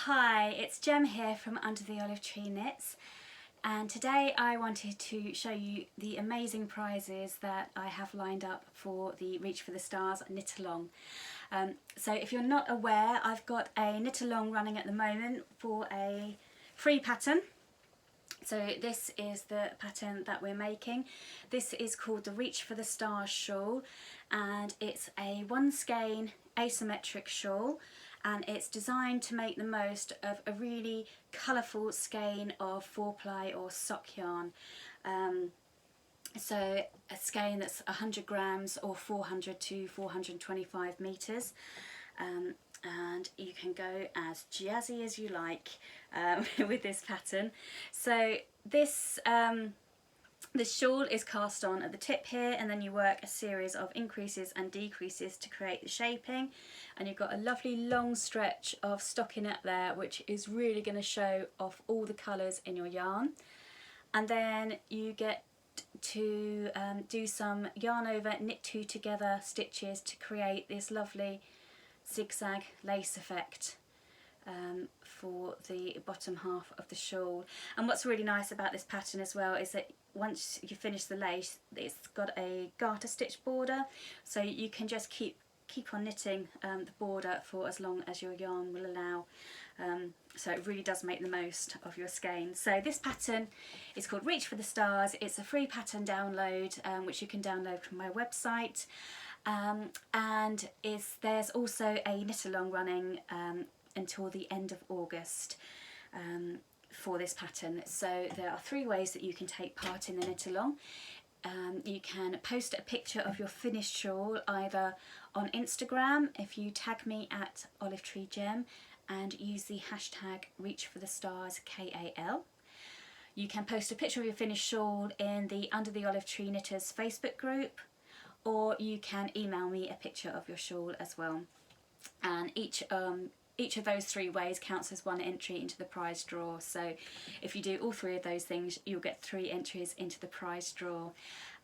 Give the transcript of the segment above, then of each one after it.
Hi, it's Jem here from Under the Olive Tree Knits, and today I wanted to show you the amazing prizes that I have lined up for the Reach for the Stars Knit-along. So if you're not aware, I've got a knit-along running at the moment for a free pattern. So this is the pattern that we're making. This is called the Reach for the Stars shawl, and it's a one skein asymmetric shawl, and it's designed to make the most of a really colourful skein of 4-ply or sock yarn. So a skein that's 100 grams or 400 to 425 metres. And you can go as jazzy as you like with this pattern. So this this shawl is cast on at the tip here, and then you work a series of increases and decreases to create the shaping, and you've got a lovely long stretch of stockinette there, which is really going to show off all the colours in your yarn. And then you get to do some yarn over, knit two together stitches to create this lovely zigzag lace effect for the bottom half of the shawl. And what's really nice about this pattern as well is that once you finish the lace, it's got a garter stitch border, so you can just keep on knitting the border for as long as your yarn will allow. So it really does make the most of your skein. So this pattern is called Reach for the Stars. It's a free pattern download which you can download from my website. And there's also a knit-along running until the end of August for this pattern. So there are 3 ways that you can take part in the knit-along. You can post a picture of your finished shawl either on Instagram if you tag me at olivetreegem and use the hashtag reachforthestars KAL. You can post a picture of your finished shawl in the Under the Olive Tree Knitters Facebook group, or you can email me a picture of your shawl as well. And each of those 3 ways counts as 1 entry into the prize draw. So if you do all 3 of those things, you'll get 3 entries into the prize draw.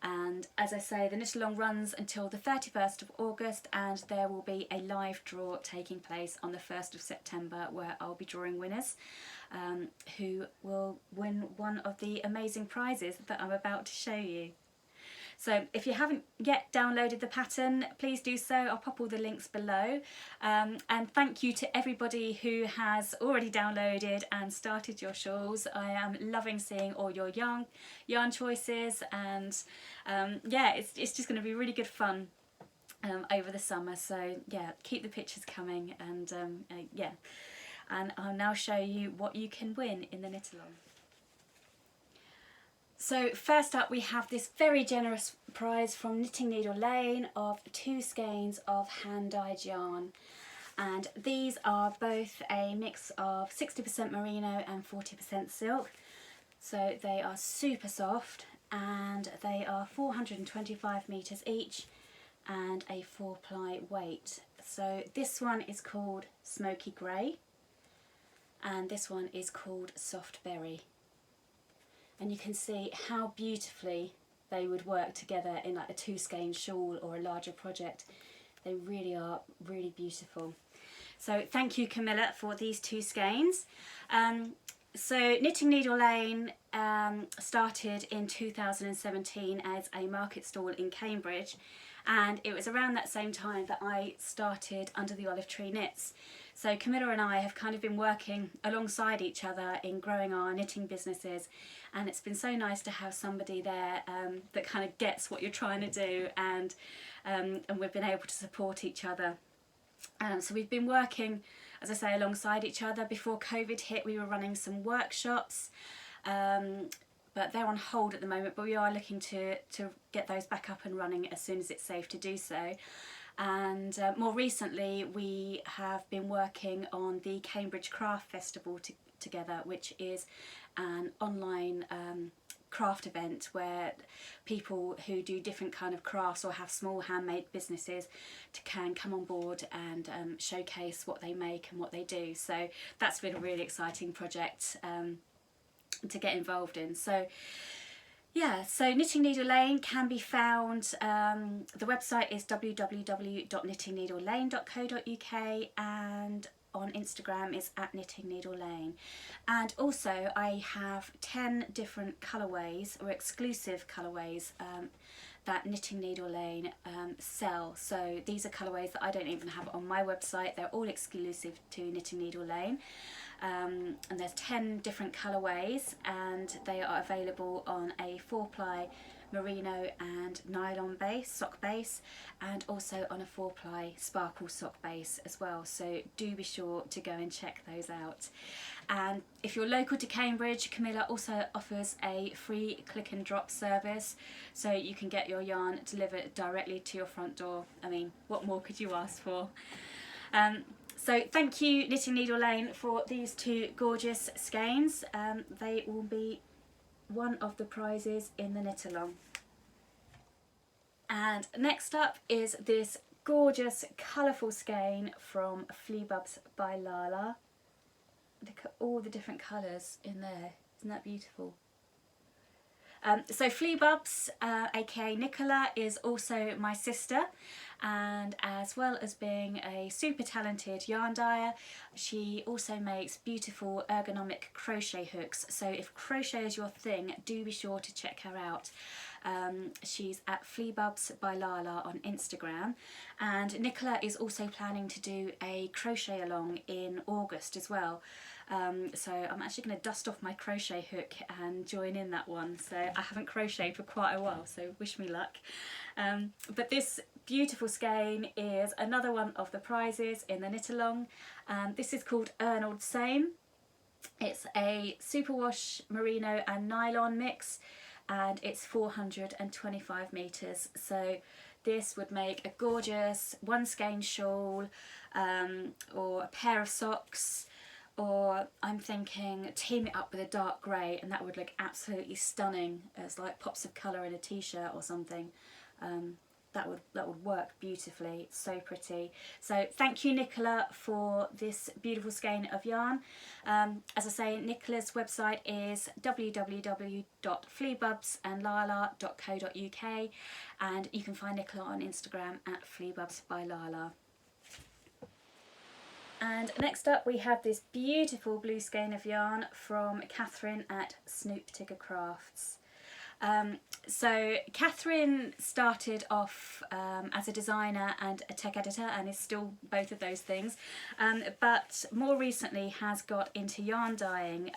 And as I say, the knit-along runs until the 31st of August, and there will be a live draw taking place on the 1st of September where I'll be drawing winners who will win one of the amazing prizes that I'm about to show you. So if you haven't yet downloaded the pattern, please do so. I'll pop all the links below. And thank you to everybody who has already downloaded and started your shawls. I am loving seeing all your yarn choices, and yeah, it's just going to be really good fun over the summer. So yeah, keep the pictures coming, and yeah, and I'll now show you what you can win in the knit-along. So first up, we have this very generous prize from Knitting Needle Lane of 2 skeins of hand-dyed yarn, and these are both a mix of 60% merino and 40% silk. So they are super soft, and they are 425 metres each and a 4-ply weight. So this one is called Smoky Grey, and this one is called Soft Berry. And you can see how beautifully they would work together in like a 2 skein shawl or a larger project. They really are really beautiful. So thank you, Camilla, for these 2 skeins. So Knitting Needle Lane started in 2017 as a market stall in Cambridge, and it was around that same time that I started Under the Olive Tree Knits. So Camilla and I have kind of been working alongside each other in growing our knitting businesses, and it's been so nice to have somebody there that kind of gets what you're trying to do, and we've been able to support each other. So we've been working, as I say, alongside each other. Before COVID hit, we were running some workshops, but they're on hold at the moment, but we are looking to get those back up and running as soon as it's safe to do so. And more recently, we have been working on the Cambridge Craft Festival together, which is an online craft event where people who do different kind of crafts or have small handmade businesses can come on board and showcase what they make and what they do. So that's been a really exciting project to get involved in. So yeah, so Knitting Needle Lane can be found, the website is www.knittingneedlelane.co.uk, and on Instagram is at Knitting Needle Lane. And also I have 10 different colourways, or exclusive colourways, that Knitting Needle Lane sell. So these are colourways that I don't even have on my website. They're all exclusive to Knitting Needle Lane. And there's 10 different colourways, and they are available on a 4-ply merino and nylon base, sock base, and also on a 4-ply sparkle sock base as well. So do be sure to go and check those out. And if you're local to Cambridge, Camilla also offers a free click and drop service, so you can get your yarn delivered directly to your front door. I mean, what more could you ask for? So thank you, Knitting Needle Lane, for these 2 gorgeous skeins. They will be one of the prizes in the knit-along. And next up is this gorgeous colourful skein from Fleabubs by Lala. Look at all the different colours in there. Isn't that beautiful? So Fleabubs, aka Nicola, is also my sister, and as well as being a super talented yarn dyer, she also makes beautiful ergonomic crochet hooks. So if crochet is your thing, do be sure to check her out. She's at Fleabubs by Lala on Instagram, and Nicola is also planning to do a crochet along in August as well. So I'm actually going to dust off my crochet hook and join in that one. So I haven't crocheted for quite a while, so wish me luck. But this beautiful skein is another one of the prizes in the knit-along. This is called Arnold Same. It's a superwash merino and nylon mix, and it's 425 metres. So this would make a gorgeous 1 skein shawl, or a pair of socks, or I'm thinking team it up with a dark grey, and that would look absolutely stunning as like pops of colour in a t-shirt or something. That would work beautifully. It's so pretty. So thank you, Nicola, for this beautiful skein of yarn. As I say, Nicola's website is www.fleabubsandlala.co.uk, and you can find Nicola on Instagram at Fleabubs by Lala. And next up we have this beautiful blue skein of yarn from Catherine at Snoop Tigger Crafts. So Catherine started off as a designer and a tech editor, and is still both of those things, but more recently has got into yarn dyeing.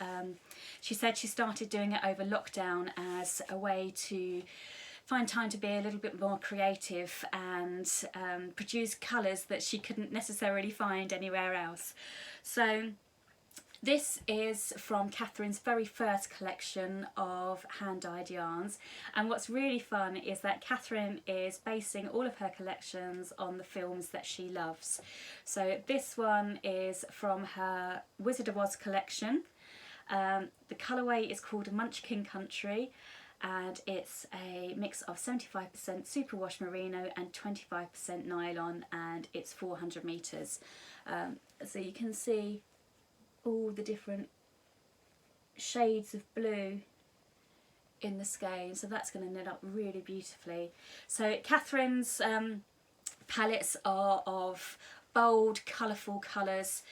She said she started doing it over lockdown as a way to find time to be a little bit more creative and produce colours that she couldn't necessarily find anywhere else. So this is from Catherine's very first collection of hand-dyed yarns, and what's really fun is that Catherine is basing all of her collections on the films that she loves. So this one is from her Wizard of Oz collection. The colourway is called Munchkin Country, and it's a mix of 75% superwash merino and 25% nylon, and it's 400 metres. So you can see all the different shades of blue in the skein, so that's going to knit up really beautifully. So Catherine's palettes are of bold, colourful colours,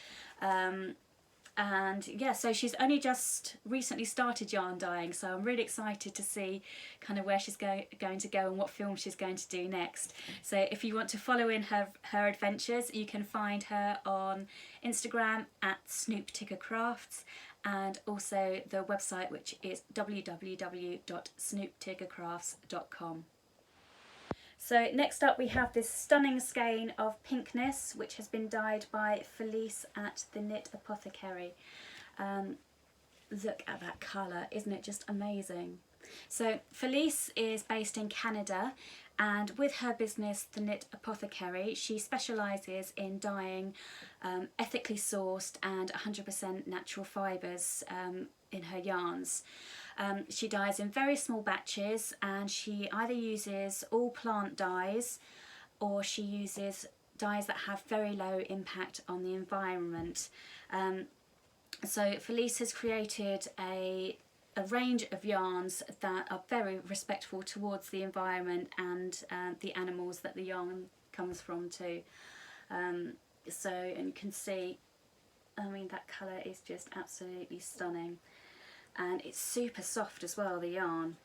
and yeah, so she's only just recently started yarn dyeing, so I'm really excited to see kind of where she's going to go and what film she's going to do next. So if you want to follow in her adventures, you can find her on Instagram at Snoop Tigger Crafts, and also the website, which is www.snooptiggercrafts.com. So next up we have this stunning skein of Pinkness, which has been dyed by Felice at the Knit Apothecary. Look at that colour, isn't it just amazing? So Felice is based in Canada, and with her business, the Knit Apothecary, she specialises in dyeing ethically sourced and 100% natural fibres in her yarns. She dyes in very small batches, and she either uses all plant dyes or she uses dyes that have very low impact on the environment. So Felice has created a range of yarns that are very respectful towards the environment and the animals that the yarn comes from too. And you can see I mean, that colour is just absolutely stunning, and it's super soft as well, the yarn.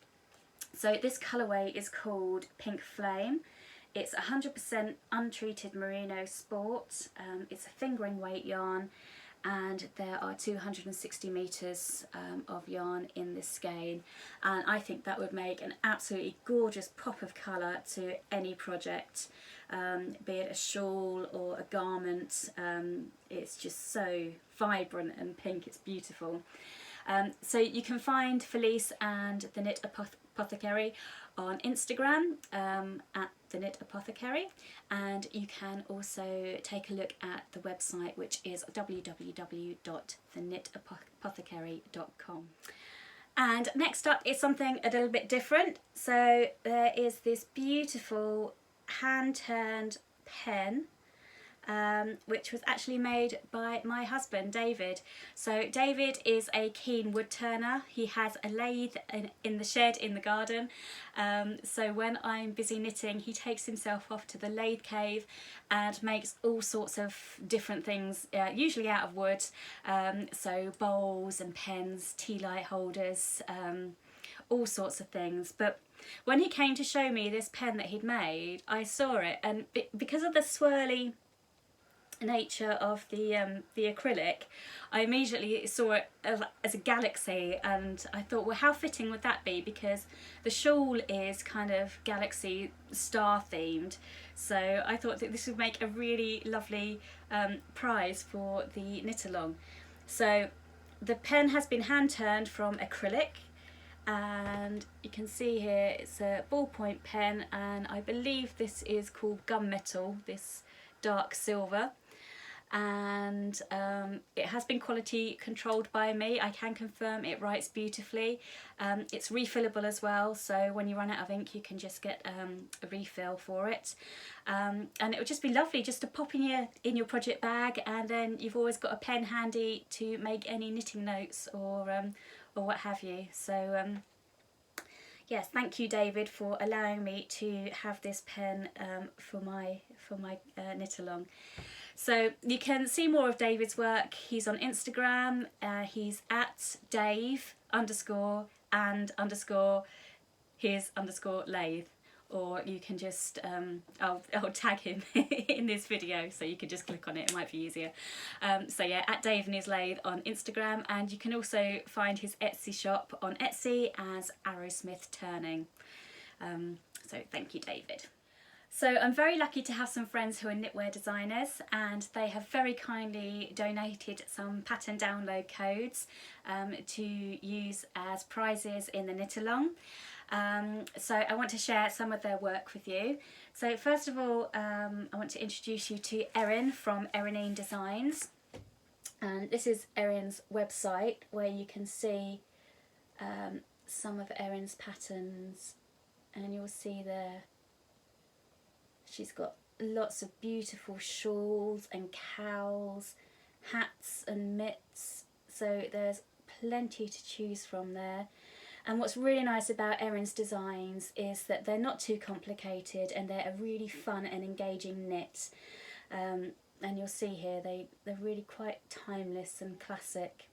So this colourway is called Pink Flame. It's 100% untreated merino sport. It's a fingering weight yarn, and there are 260 metres of yarn in this skein, and I think that would make an absolutely gorgeous pop of colour to any project, be it a shawl or a garment. It's just so vibrant and pink, it's beautiful. So you can find Felice and the Knit Apothecary on Instagram at the Knit Apothecary, and you can also take a look at the website, which is www.thenitapothecary.com. And next up is something a little bit different. So there is this beautiful hand-turned pen, which was actually made by my husband David. So David is a keen wood turner. He has a lathe in the shed in the garden, so when I'm busy knitting he takes himself off to the lathe cave and makes all sorts of different things, usually out of wood, so bowls and pens, tea light holders, all sorts of things. But when he came to show me this pen that he'd made, I saw it, and because of the swirly nature of the acrylic, I immediately saw it as a galaxy, and I thought, well, how fitting would that be, because the shawl is kind of galaxy star themed, so I thought that this would make a really lovely prize for the knit along. So the pen has been hand turned from acrylic, and you can see here it's a ballpoint pen, and I believe this is called gunmetal, this dark silver, and it has been quality controlled by me. I can confirm it writes beautifully. It's refillable as well, so when you run out of ink you can just get a refill for it, and it would just be lovely just to pop in your project bag, and then you've always got a pen handy to make any knitting notes or what have you. So yes, thank you David for allowing me to have this pen for my knit along. So you can see more of David's work. He's on Instagram. He's at Dave_and_his_lathe, or you can just I'll tag him in this video, so you can just click on it. It might be easier. So yeah, at Dave and his lathe on Instagram, and you can also find his Etsy shop on Etsy as Arrowsmith Turning. So thank you, David. So I'm very lucky to have some friends who are knitwear designers, and they have very kindly donated some pattern download codes to use as prizes in the knit along. So I want to share some of their work with you. So first of all, I want to introduce you to Erin from Erinine Designs, and this is Erin's website, where you can see some of Erin's patterns, and you'll see there she's got lots of beautiful shawls and cowls, hats and mitts, so there's plenty to choose from there. And what's really nice about Erin's designs is that they're not too complicated, and they're a really fun and engaging knit. And you'll see here they're really quite timeless and classic.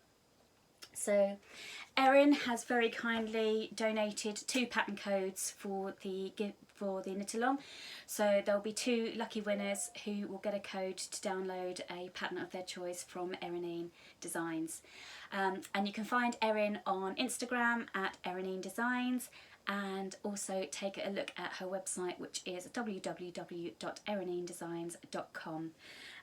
So Erin has very kindly donated 2 pattern codes for the knit along, so there'll be 2 lucky winners who will get a code to download a pattern of their choice from Erinine Designs. And you can find Erin on Instagram at Erinine Designs, and also take a look at her website, which is www.erininedesigns.com.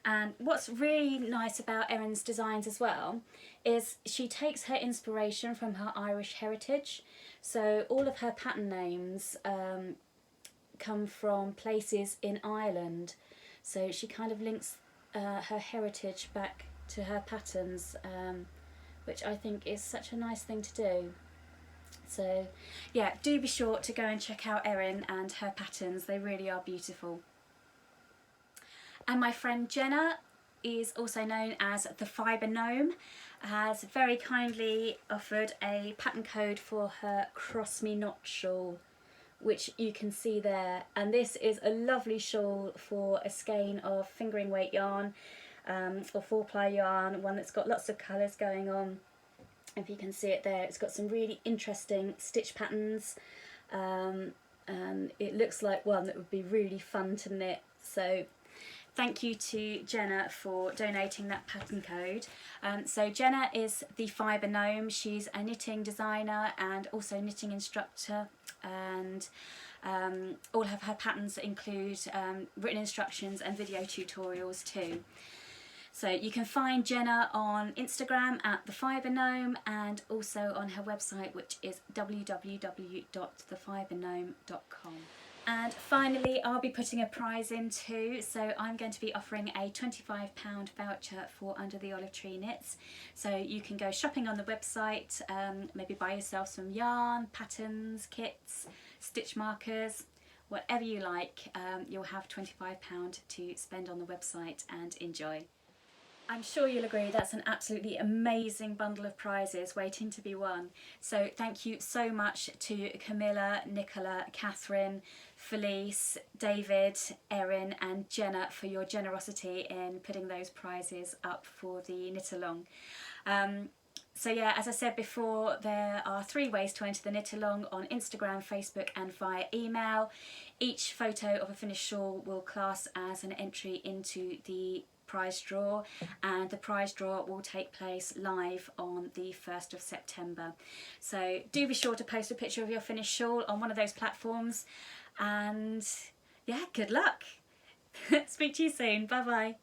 And what's really nice about Erin's designs as well is she takes her inspiration from her Irish heritage. So all of her pattern names come from places in Ireland. So she kind of links her heritage back to her patterns, which I think is such a nice thing to do. So yeah, do be sure to go and check out Erin and her patterns. They really are beautiful. And my friend Jenna is also known as the Fibre Gnome, has very kindly offered a pattern code for her Cross Me Not shawl, which you can see there. And this is a lovely shawl for a skein of fingering weight yarn. or 4-ply yarn, one that's got lots of colours going on. If you can see it there, it's got some really interesting stitch patterns, and it looks like one that would be really fun to knit. So thank you to Jenna for donating that pattern code. So Jenna is the Fibre Gnome. She's a knitting designer and also knitting instructor, and all of her patterns include written instructions and video tutorials too. So you can find Jenna on Instagram at the Fibre Gnome, and also on her website, which is www.thefibregnome.com. And finally, I'll be putting a prize in too, so I'm going to be offering a £25 voucher for Under the Olive Tree Knits. So you can go shopping on the website, maybe buy yourself some yarn, patterns, kits, stitch markers, whatever you like. You'll have £25 to spend on the website and enjoy. I'm sure you'll agree that's an absolutely amazing bundle of prizes waiting to be won. So thank you so much to Camilla, Nicola, Catherine, Felice, David, Erin and Jenna for your generosity in putting those prizes up for the Knitalong. So yeah, as I said before, there are 3 ways to enter the Knitalong: on Instagram, Facebook and via email. Each photo of a finished shawl will class as an entry into the prize draw, and the prize draw will take place live on the 1st of September. So do be sure to post a picture of your finished shawl on one of those platforms, and yeah, good luck. Speak to you soon. Bye bye.